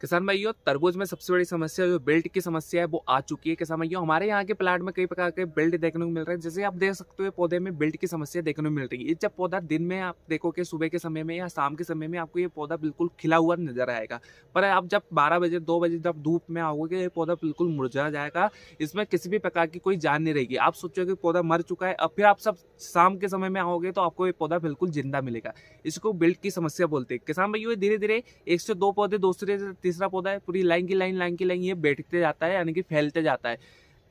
किसान भाइयों, तरबूज में सबसे बड़ी समस्या जो बिल्ट की समस्या है वो आ चुकी है। किसान भाइयों, हमारे यहाँ के प्लांट में कई प्रकार के बिल्ट देखने को मिल रहे हैं। जैसे आप देख सकते हो पौधे में बिल्ट की समस्या देखने को मिल रही है। जब पौधा दिन में आप देखोगे सुबह के समय में या शाम के समय में आपको ये पौधा बिल्कुल खिला हुआ नजर आएगा, पर आप जब 12 बजे 2 बजे जब धूप में आओगे ये पौधा बिल्कुल मुरझा जाएगा। इसमें किसी भी प्रकार की कोई जान नहीं रहेगी। आप सोचोगे पौधा मर चुका है, अब फिर आप सब शाम के समय में आओगे तो आपको ये पौधा बिल्कुल जिंदा मिलेगा। इसको बिल्ट की समस्या बोलते हैं। किसान भाइयों, ये धीरे धीरे एक से दो पौधे, दूसरे से तीसरा पौधा है, पूरी लाइन की लाइन ये बैठते जाता है, यानी कि फैलते जाता है।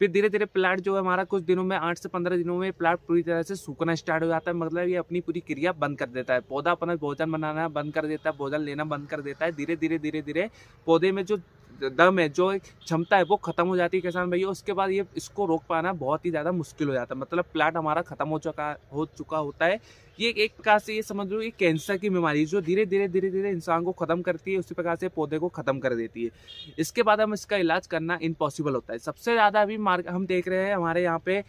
फिर धीरे धीरे प्लांट जो है हमारा कुछ दिनों में 8 से 15 दिनों में प्लांट पूरी तरह से सूखना स्टार्ट हो जाता है। मतलब ये अपनी पूरी क्रिया बंद कर देता है। पौधा अपना भोजन बनाना बंद कर देता है, भोजन लेना बंद कर देता है। धीरे धीरे पौधे में जो दम है, जो क्षमता है वो खत्म हो जाती है किसान भैया। उसके बाद ये इसको रोक पाना बहुत ही ज़्यादा मुश्किल हो जाता है। मतलब प्लांट हमारा खत्म हो चुका होता है। ये एक प्रकार से ये समझ लो ये कैंसर की बीमारी जो धीरे धीरे इंसान को खत्म करती है, उसी प्रकार से पौधे को खत्म कर देती है। इसके बाद हम इसका इलाज करना इम्पॉसिबल होता है। सबसे ज़्यादा अभी हम देख रहे हैं हमारे यहाँ पे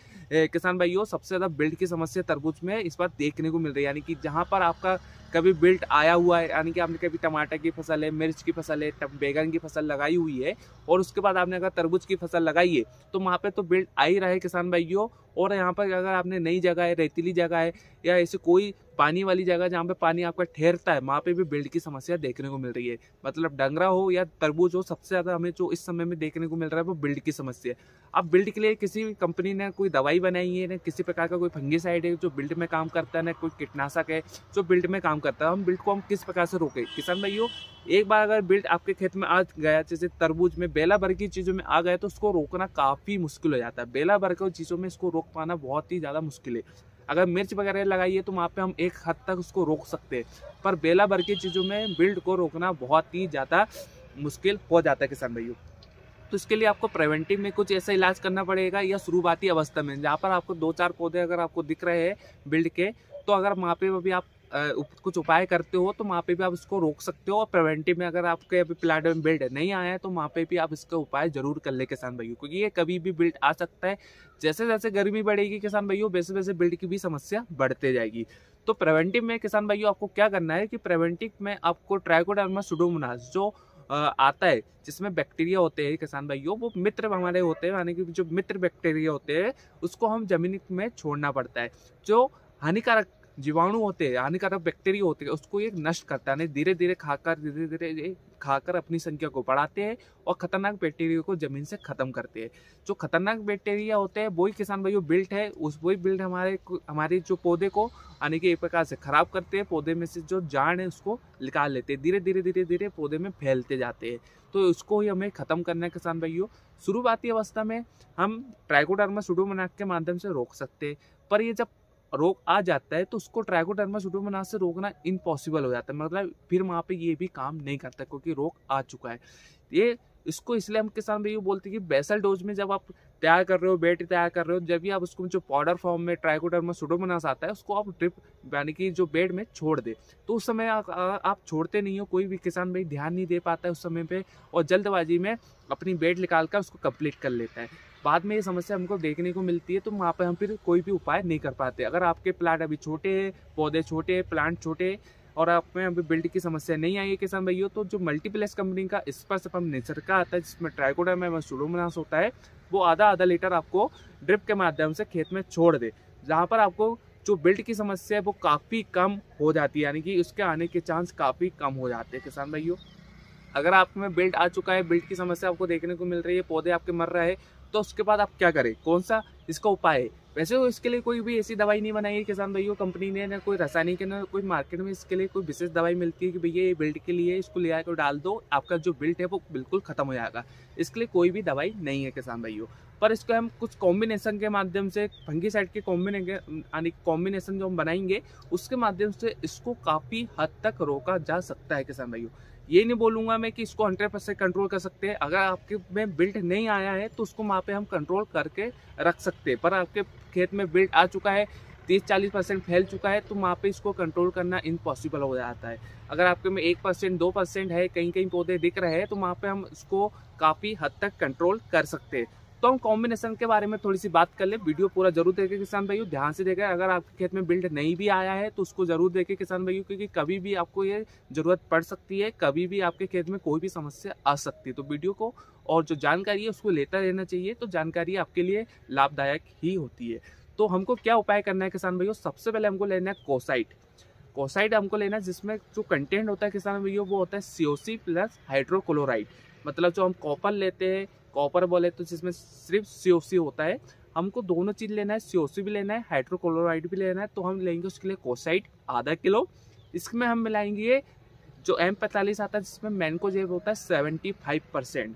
किसान भाइयों, सबसे ज़्यादा बिल्ट की समस्या तरबूज में इस बार देखने को मिल रही है। यानी कि जहाँ पर आपका कभी बिल्ट आया हुआ है, यानी कि आपने कभी टमाटर की फसल है, मिर्च की फसल है, बैगन की फसल लगाई हुई है और उसके बाद आपने अगर तरबूज की फसल लगाई है तो वहाँ पे तो बिल्ट आ ही रहा है किसान भाइयों। और यहाँ पर अगर आपने नई जगह है, रेतीली जगह है या ऐसे कोई पानी वाली जगह जहाँ पे पानी आपका ठहरता है, वहाँ पे भी बिल्ट की समस्या देखने को मिल रही है। मतलब डंगरा हो या तरबूज हो, सबसे ज़्यादा हमें जो इस समय में देखने को मिल रहा है वो बिल्ट की समस्या है। अब बिल्ट के लिए किसी कंपनी ने कोई दवाई बनाई है, ना किसी प्रकार का कोई फंगीसाइड है जो बिल्ट में काम करता है, ना कोई कीटनाशक है जो बिल्ट में काम करता है। हम बिल्ट को हम किस प्रकार से रोकें किसान भाइयों? एक बार अगर बिल्ट आपके खेत में आ गया, जैसे तरबूज में बेला भर की चीज़ों में आ गया, तो उसको रोकना काफ़ी मुश्किल हो जाता है। बेला भर की चीज़ों में इसको रोक पाना बहुत ही ज़्यादा मुश्किल है। अगर मिर्च वगैरह लगाइए तो वहाँ पे हम एक हद तक उसको रोक सकते हैं, पर बेला भर की चीज़ों में बिल्ट को रोकना बहुत ही ज़्यादा मुश्किल हो जाता है किसान भाइयों। तो इसके लिए आपको प्रिवेंटिव में कुछ ऐसा इलाज करना पड़ेगा, या शुरुआती अवस्था में जहाँ पर आपको 2-4 पौधे अगर आपको दिख रहे हैं बिल्ड के, तो अगर वहाँ पे भी आप कुछ उपाय करते हो तो वहाँ पे भी आप इसको रोक सकते हो। और प्रिवेंटिव में अगर आपके अभी प्लांट में बिल्ड नहीं आया है तो वहाँ पे भी आप इसका उपाय जरूर कर ले किसान भाइयों, क्योंकि ये कभी भी बिल्ड आ सकता है। जैसे जैसे गर्मी बढ़ेगी किसान भाइयों, वैसे वैसे बिल्ड की भी समस्या बढ़ते जाएगी। तो प्रिवेंटिव में किसान भाइयों आपको क्या करना है कि प्रिवेंटिव में आपको ट्राइकोडर्मा सुडोमोनास जो आता है, जिसमें बैक्टीरिया होते हैं किसान भाइयों, वो मित्र हमारे होते हैं, यानी कि जो मित्र बैक्टीरिया होते हैं उसको हम जमीन में छोड़ना पड़ता है। जो हानिकारक जीवाणु होते हैं, हानिकारक बैक्टीरिया होते हैं, उसको ये नष्ट करता है। धीरे धीरे खाकर अपनी संख्या को बढ़ाते हैं और खतरनाक बैक्टीरिया को जमीन से खत्म करते हैं। जो खतरनाक बैक्टीरिया होते हैं वही किसान भाइयों बिल्ट है। वही बिल्ट हमारे जो पौधे को यानी कि एक प्रकार से खराब करते हैं। पौधे में से जो जान है उसको निकाल लेते हैं, धीरे धीरे पौधे में फैलते जाते हैं। तो उसको ही हमें खत्म करना है किसान भाइयों। शुरुआती अवस्था में हम ट्राइकोडर्मा सुडोमोनास के माध्यम से रोक सकते हैं, पर ये जब रोग आ जाता है तो उसको ट्राइकोडर्मा सुडोमोनास से रोकना इम्पॉसिबल हो जाता है। मतलब फिर वहाँ पे ये भी काम नहीं करता क्योंकि रोग आ चुका है। ये इसको इसलिए हम किसान भाइयों बोलते हैं कि बेसल डोज में जब आप तैयार कर रहे हो, बेड तैयार कर रहे हो, जब भी आप उसको जो पाउडर फॉर्म में ट्राइकोडर्मा सुडोमोनास आता है उसको आप ड्रिप यानी कि जो बेड में छोड़ दे, तो उस समय आप छोड़ते नहीं हो। कोई भी किसान भाई ध्यान नहीं दे पाता है उस समय पे और जल्दबाजी में अपनी बेड निकाल कर उसको कंप्लीट कर लेता है। बाद में ये समस्या हमको देखने को मिलती है, तो वहाँ पर हम फिर कोई भी उपाय नहीं कर पाते। अगर आपके प्लांट अभी छोटे हैं, पौधे छोटे हैं, प्लांट छोटे हैं और आप में अभी बिल्ड की समस्या नहीं आई है किसान भाइयों, तो जो मल्टीप्लेक्स कंपनी का स्पर्शपम नेचर का आता है जिसमें ट्राइकोडर्मा सुडोमोनास होता है, वो आधा लीटर आपको ड्रिप के माध्यम से खेत में छोड़ दे, जहाँ पर आपको जो बिल्ड की समस्या है वो काफ़ी कम हो जाती है, यानी कि उसके आने के चांस काफ़ी कम हो जाते हैं किसान भाइयों। अगर आप में बिल्ड आ चुका है, बिल्ड की समस्या आपको देखने को मिल रही है, पौधे आपके मर रहे हैं, तो उसके बाद आप क्या करें, कौन सा इसका उपाय है? वैसे तो इसके लिए कोई भी ऐसी दवाई नहीं बनाई है किसान भाइयों कंपनी ने, ना कोई रासायनिक है, ना कोई मार्केट में इसके लिए कोई विशेष दवाई मिलती है कि भैया ये बिल्ड के लिए इसको ले आकर डाल दो, आपका जो बिल्ड है वो बिल्कुल खत्म हो जाएगा। इसके लिए कोई भी दवाई नहीं है किसान भाइयों, पर इसको हम कुछ कॉम्बिनेशन के माध्यम से फंगीसाइड के कॉम्बिनेशन जो हम बनाएंगे उसके माध्यम से इसको काफ़ी हद तक रोका जा सकता है किसान भाइयों। ये नहीं बोलूँगा मैं कि इसको 100% कंट्रोल कर सकते हैं। अगर आपके में बिल्ड नहीं आया है तो उसको वहाँ पे हम कंट्रोल करके रख सकते हैं, पर आपके खेत में बिल्ड आ चुका है, 30-40% फैल चुका है, तो वहाँ पे इसको कंट्रोल करना इम्पॉसिबल हो जाता है। अगर आपके में 1% 2% है, कहीं कहीं पौधे दिख रहे हैं, तो वहाँ पे हम इसको काफ़ी हद तक कंट्रोल कर सकते हैं। तो हम कॉम्बिनेशन के बारे में थोड़ी सी बात कर ले। वीडियो पूरा जरूर देखें किसान भाइयों, ध्यान से देखें। अगर आपके खेत में बिल्ड नहीं भी आया है तो उसको जरूर देखें किसान भाइयों, क्योंकि कभी भी आपको ये जरूरत पड़ सकती है, कभी भी आपके खेत में कोई भी समस्या आ सकती है। तो वीडियो को और जो जानकारी है उसको लेता रहना चाहिए, तो जानकारी आपके लिए लाभदायक ही होती है। तो हमको क्या उपाय करना है किसान भाइयों, सबसे पहले हमको लेना है कोसाइट। कोसाइट हमको लेना है, जिसमें जो कंटेंट होता है किसान भाइयों वो होता है COC प्लस हाइड्रोक्लोराइड। मतलब जो हम कॉपर लेते हैं, कॉपर बोले तो जिसमें सिर्फ COC होता है, हमको दोनों चीज़ लेना है, COC भी लेना है, हाइड्रोक्लोराइड भी लेना है। तो हम लेंगे उसके लिए कोसाइट आधा किलो। इसमें हम मिलाएंगे जो M45 आता है, जिसमें मैनकोजेब होता है 75%,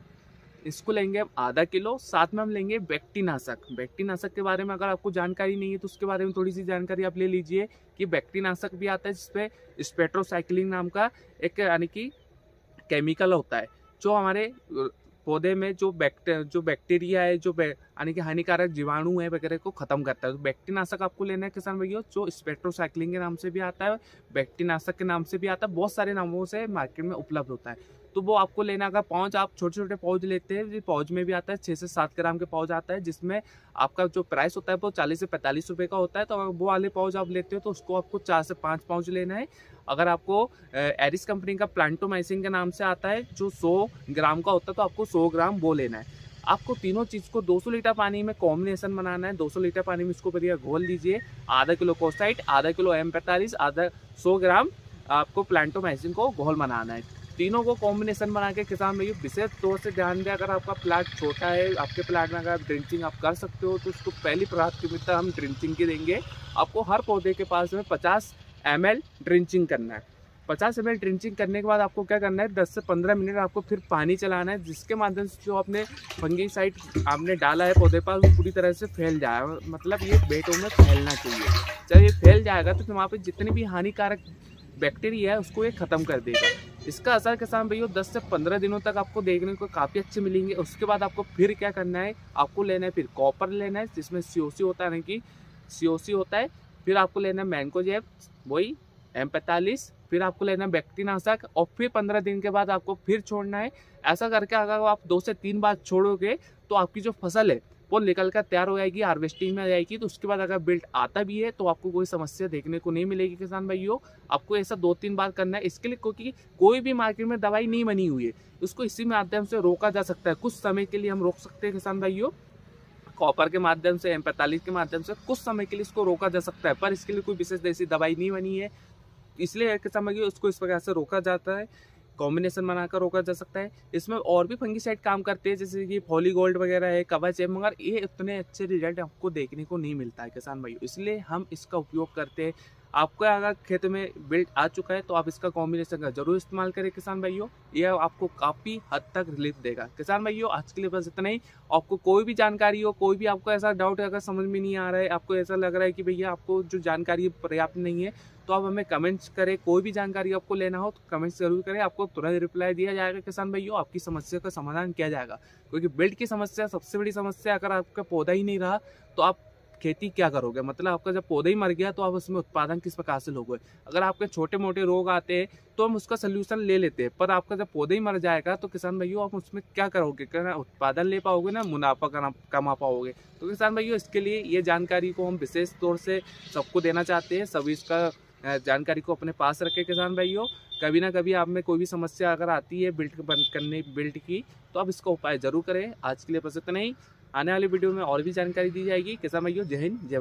इसको लेंगे हम आधा किलो। साथ में हम लेंगे बैक्टीनाशक। बैक्टीनाशक के बारे में अगर आपको जानकारी नहीं है तो उसके बारे में थोड़ी सी जानकारी आप ले लीजिए कि बैक्टीनाशक भी आता है, जिसपे स्पेट्रोसाइक्लिन नाम का एक यानी कि केमिकल होता है, जो हमारे पौधे में जो बैक्टीरिया है, जो यानी कि हानिकारक जीवाणु है वगैरह को खत्म करता है। तो बैक्टीनाशक आपको लेना है किसान भैया, जो स्पेट्रोसाइक्लिन के नाम से भी आता है, बैक्टीनाशक के नाम से भी आता है, बहुत सारे नामों से मार्केट में उपलब्ध होता है। तो वो आपको लेना। अगर पाउच आप छोटे छोटे पाउच लेते हैं, पाउच में भी आता है 6 से 7 ग्राम के पाउच आता है, जिसमें आपका जो प्राइस होता है वो 40 से 45 रुपये का होता है। तो अगर वो वाले पाउच आप लेते हो तो उसको आपको 4 से 5 पाउच लेना है। अगर आपको एरिस कंपनी का प्लांटोमाइसिन के नाम से आता है जो 100 ग्राम का होता है, तो आपको 100 ग्राम वो लेना है। आपको तीनों चीज़ को 200 लीटर पानी में कॉम्बिनेशन बनाना है। 200 लीटर पानी में इसको बढ़िया घोल लीजिए। आधा किलो कोसाइट, आधा किलो M45, आधा 100 ग्राम आपको प्लांटोमाइसिन को घोल बनाना है। तीनों को कॉम्बिनेशन बना के किसान भैया विशेष तौर से ध्यान दें। अगर आपका प्लांट छोटा है, आपके प्लांट में अगर ड्रिंचिंग आप कर सकते हो तो उसको पहली प्राथमिकता हम ड्रिंचिंग की देंगे। आपको हर पौधे के पास में 50 ml ड्रिंचिंग करना है। 50 ml ड्रिंचिंग करने के बाद आपको क्या करना है, 10 से 15 मिनट आपको फिर पानी चलाना है, जिसके माध्यम से जो आपने फंगीसाइड आपने डाला है पौधे पर वो पूरी तरह से फैल जाए। मतलब ये बेटों में फैलना चाहिए। जब ये फैल जाएगा तो फिर वहाँ पर जितनी भी हानिकारक बैक्टीरिया है उसको ये ख़त्म कर देगा। इसका असर किसान भैया 10 से 15 दिनों तक आपको देखने को काफ़ी अच्छे मिलेंगे। उसके बाद आपको फिर क्या करना है, आपको लेना है फिर कॉपर लेना है, जिसमें COC होता है, यानी कि COC होता है। फिर आपको लेना है मैनकोजेब, वही M45। फिर आपको लेना है बैक्टीनाशक, और फिर 15 दिन के बाद आपको फिर छोड़ना है। ऐसा करके अगर आप 2 से 3 बार छोड़ोगे तो आपकी जो फसल है वो निकल कर तैयार हो जाएगी, हार्वेस्टिंग में आ जाएगी। तो उसके बाद अगर बिल्ड आता भी है तो आपको कोई समस्या देखने को नहीं मिलेगी किसान भाइयों। आपको ऐसा 2-3 बार करना है। इसके लिए क्योंकि कोई भी मार्केट में दवाई नहीं बनी हुई है, उसको इसी माध्यम से रोका जा सकता है। कुछ समय के लिए हम रोक सकते हैं किसान भाइयों, कॉपर के माध्यम से, M45 के माध्यम से कुछ समय के लिए इसको रोका जा सकता है, पर इसके लिए कोई विशेष ऐसी दवाई नहीं बनी है। इसलिए किसान भाइयों उसको इस प्रकार से रोका जाता है, कॉम्बिनेशन बनाकर रोका जा सकता है। इसमें और भी फंगीसाइड काम करते हैं, जैसे कि पॉलीगोल्ड वगैरह है, कवच है, मगर ये उतने अच्छे रिजल्ट आपको देखने को नहीं मिलता है किसान भाइयों, इसलिए हम इसका उपयोग करते हैं। आपको अगर खेत में बिल्ड आ चुका है तो आप इसका कॉम्बिनेशन का जरूर इस्तेमाल करें किसान भाइयों, यह आपको काफ़ी हद तक रिलीफ देगा। किसान भाइयों आज के लिए बस इतना ही। आपको कोई भी जानकारी हो, कोई भी आपको ऐसा डाउट अगर समझ में नहीं आ रहा है, आपको ऐसा लग रहा है कि भैया आपको जो जानकारी पर्याप्त नहीं है, तो आप हमें कमेंट्स करें। कोई भी जानकारी आपको लेना हो तो कमेंट्स जरूर करें, आपको तुरंत रिप्लाई दिया जाएगा किसान भाइयों, आपकी समस्या का समाधान किया जाएगा। क्योंकि बिल्ड की समस्या सबसे बड़ी समस्या, अगर आपका पौधा ही नहीं रहा तो आप खेती क्या करोगे। मतलब आपका जब पौधा ही मर गया तो आप उसमें उत्पादन किस प्रकार से लोगे। अगर आपके छोटे मोटे रोग आते हैं तो हम उसका सोल्यूशन ले लेते हैं, पर आपका जब पौधा ही मर जाएगा तो किसान भाइयों आप उसमें क्या करोगे, क्या उत्पादन ले पाओगे, ना मुनाफा कमा पाओगे। तो किसान भाइयों इसके लिए ये जानकारी को हम विशेष तौर से सबको देना चाहते हैं। सभी इसका जानकारी को अपने पास रखें किसान भाइयों। कभी ना कभी आप में कोई भी समस्या अगर आती है बिल्ड की, तो आप इसका उपाय जरूर करें। आज के लिए बस इतना ही। आने वाली वीडियो में और भी जानकारी दी जाएगी। किसान भाइयों जय हिंद जय।